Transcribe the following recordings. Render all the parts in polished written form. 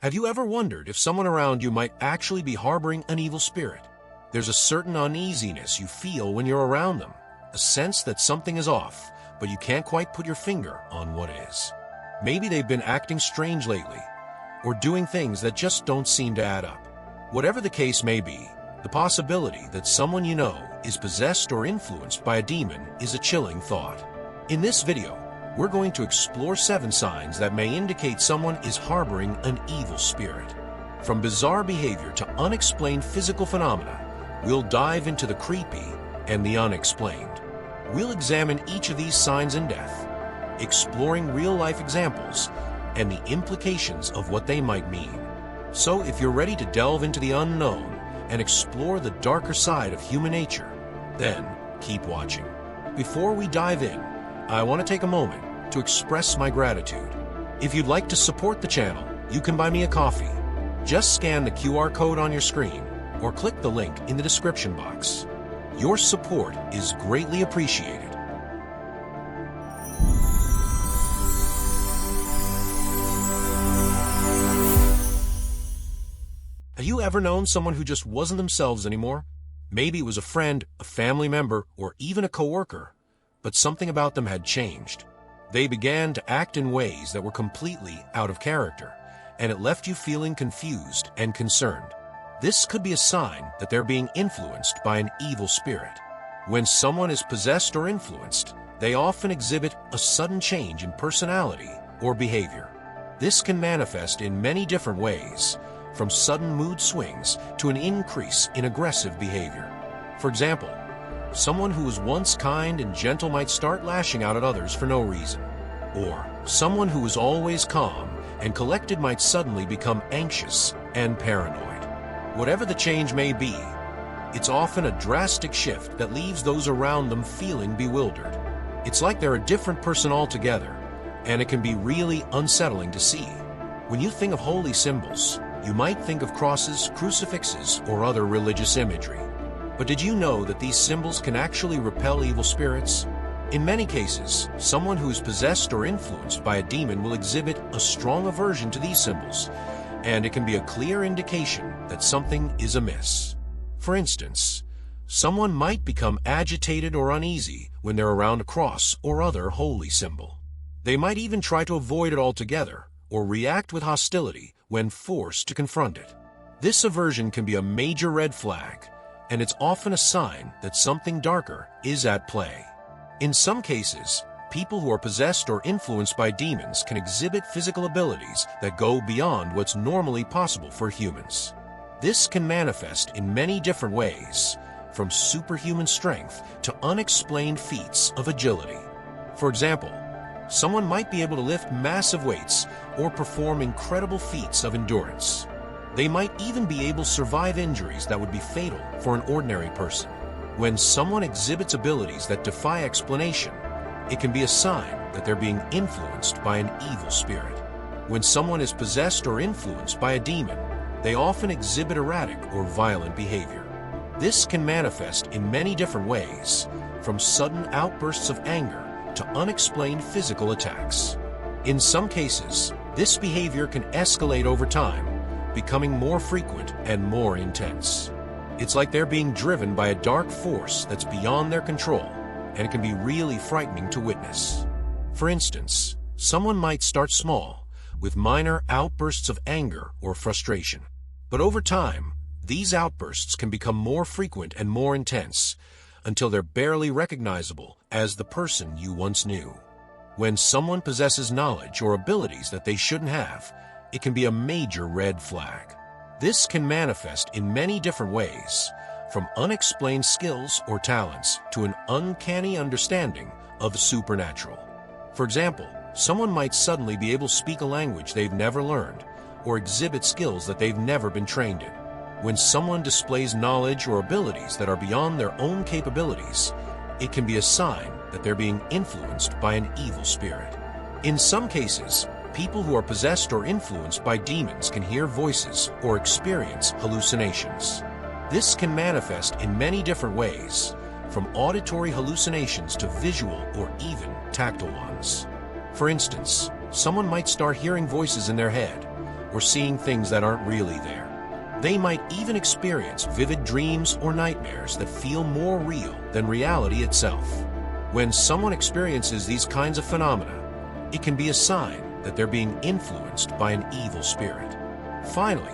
Have you ever wondered if someone around you might actually be harboring an evil spirit? There's a certain uneasiness you feel when you're around them, a sense that something is off, but you can't quite put your finger on what is. Maybe they've been acting strange lately, or doing things that just don't seem to add up. Whatever the case may be, the possibility that someone you know is possessed or influenced by a demon is a chilling thought. In this video, we're going to explore 7 signs that may indicate someone is harboring an evil spirit. From bizarre behavior to unexplained physical phenomena, we'll dive into the creepy and the unexplained. We'll examine each of these signs in depth, exploring real-life examples and the implications of what they might mean. So if you're ready to delve into the unknown and explore the darker side of human nature, then keep watching. Before we dive in, I want to take a moment to express my gratitude. If you'd like to support the channel, you can buy me a coffee. Just scan the QR code on your screen or click the link in the description box. Your support is greatly appreciated. Have you ever known someone who just wasn't themselves anymore? Maybe it was a friend, a family member, or even a coworker, but something about them had changed. They began to act in ways that were completely out of character, and it left you feeling confused and concerned. This could be a sign that they're being influenced by an evil spirit. When someone is possessed or influenced, they often exhibit a sudden change in personality or behavior. This can manifest in many different ways, from sudden mood swings to an increase in aggressive behavior. For example, someone who was once kind and gentle might start lashing out at others for no reason. Or someone who was always calm and collected might suddenly become anxious and paranoid. Whatever the change may be, it's often a drastic shift that leaves those around them feeling bewildered. It's like they're a different person altogether, and it can be really unsettling to see. When you think of holy symbols, you might think of crosses, crucifixes, or other religious imagery. But did you know that these symbols can actually repel evil spirits? In many cases, someone who is possessed or influenced by a demon will exhibit a strong aversion to these symbols, and it can be a clear indication that something is amiss. For instance, someone might become agitated or uneasy when they're around a cross or other holy symbol. They might even try to avoid it altogether or react with hostility when forced to confront it. This aversion can be a major red flag, and it's often a sign that something darker is at play. In some cases, people who are possessed or influenced by demons can exhibit physical abilities that go beyond what's normally possible for humans. This can manifest in many different ways, from superhuman strength to unexplained feats of agility. For example, someone might be able to lift massive weights or perform incredible feats of endurance. They might even be able to survive injuries that would be fatal for an ordinary person. When someone exhibits abilities that defy explanation, it can be a sign that they're being influenced by an evil spirit. When someone is possessed or influenced by a demon, they often exhibit erratic or violent behavior. This can manifest in many different ways, from sudden outbursts of anger to unexplained physical attacks. In some cases, this behavior can escalate over time, becoming more frequent and more intense. It's like they're being driven by a dark force that's beyond their control, and it can be really frightening to witness. For instance, someone might start small, with minor outbursts of anger or frustration. But over time, these outbursts can become more frequent and more intense, until they're barely recognizable as the person you once knew. When someone possesses knowledge or abilities that they shouldn't have, it can be a major red flag. This can manifest in many different ways, from unexplained skills or talents to an uncanny understanding of the supernatural. For example, someone might suddenly be able to speak a language they've never learned or exhibit skills that they've never been trained in. When someone displays knowledge or abilities that are beyond their own capabilities, it can be a sign that they're being influenced by an evil spirit. In some cases, people who are possessed or influenced by demons can hear voices or experience hallucinations. This can manifest in many different ways, from auditory hallucinations to visual or even tactile ones. For instance, someone might start hearing voices in their head, or seeing things that aren't really there. They might even experience vivid dreams or nightmares that feel more real than reality itself. When someone experiences these kinds of phenomena, it can be a sign that they're being influenced by an evil spirit. Finally,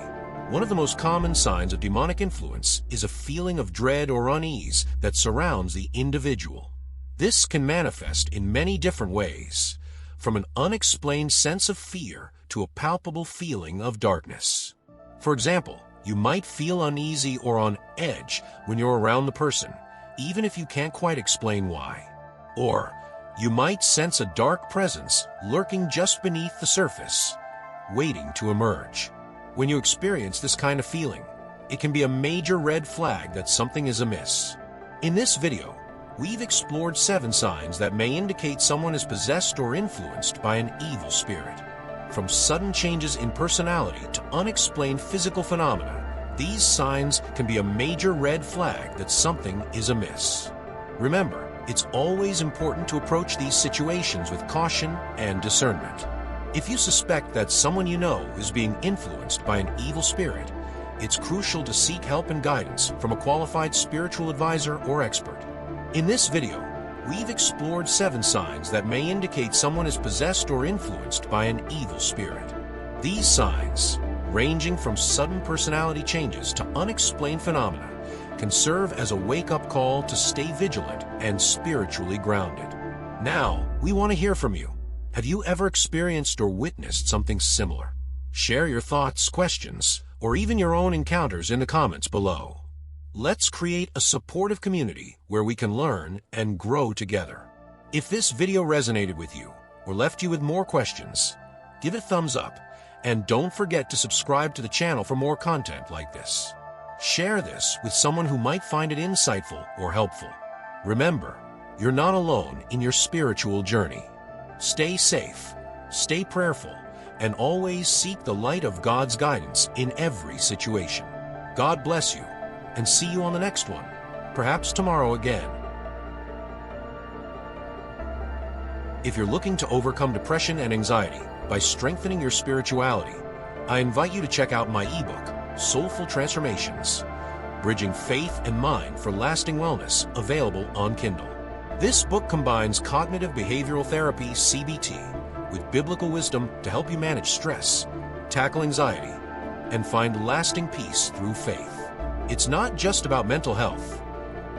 one of the most common signs of demonic influence is a feeling of dread or unease that surrounds the individual. This can manifest in many different ways, from an unexplained sense of fear to a palpable feeling of darkness. For example, you might feel uneasy or on edge when you're around the person, even if you can't quite explain why. Or, you might sense a dark presence lurking just beneath the surface, waiting to emerge. When you experience this kind of feeling, it can be a major red flag that something is amiss. In this video, we've explored 7 signs that may indicate someone is possessed or influenced by an evil spirit. From sudden changes in personality to unexplained physical phenomena, these signs can be a major red flag that something is amiss. Remember, it's always important to approach these situations with caution and discernment. If you suspect that someone you know is being influenced by an evil spirit, it's crucial to seek help and guidance from a qualified spiritual advisor or expert. In this video, we've explored 7 signs that may indicate someone is possessed or influenced by an evil spirit. These signs, ranging from sudden personality changes to unexplained phenomena, can serve as a wake-up call to stay vigilant and spiritually grounded. Now, we want to hear from you. Have you ever experienced or witnessed something similar? Share your thoughts, questions, or even your own encounters in the comments below. Let's create a supportive community where we can learn and grow together. If this video resonated with you or left you with more questions, give it a thumbs up and don't forget to subscribe to the channel for more content like this. Share this with someone who might find it insightful or helpful. Remember, you're not alone in your spiritual journey. Stay safe, stay prayerful, and always seek the light of God's guidance in every situation. God bless you, and see you on the next one, perhaps tomorrow again. If you're looking to overcome depression and anxiety by strengthening your spirituality, I invite you to check out my ebook, Soulful Transformations, Bridging Faith and Mind for Lasting Wellness, available on Kindle. This book combines cognitive behavioral therapy, CBT, with biblical wisdom to help you manage stress, tackle anxiety, and find lasting peace through faith. It's not just about mental health.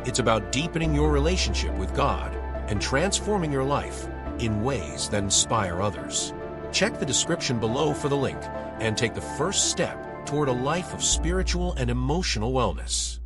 It's about deepening your relationship with God and transforming your life in ways that inspire others. Check the description below for the link and take the first step toward a life of spiritual and emotional wellness.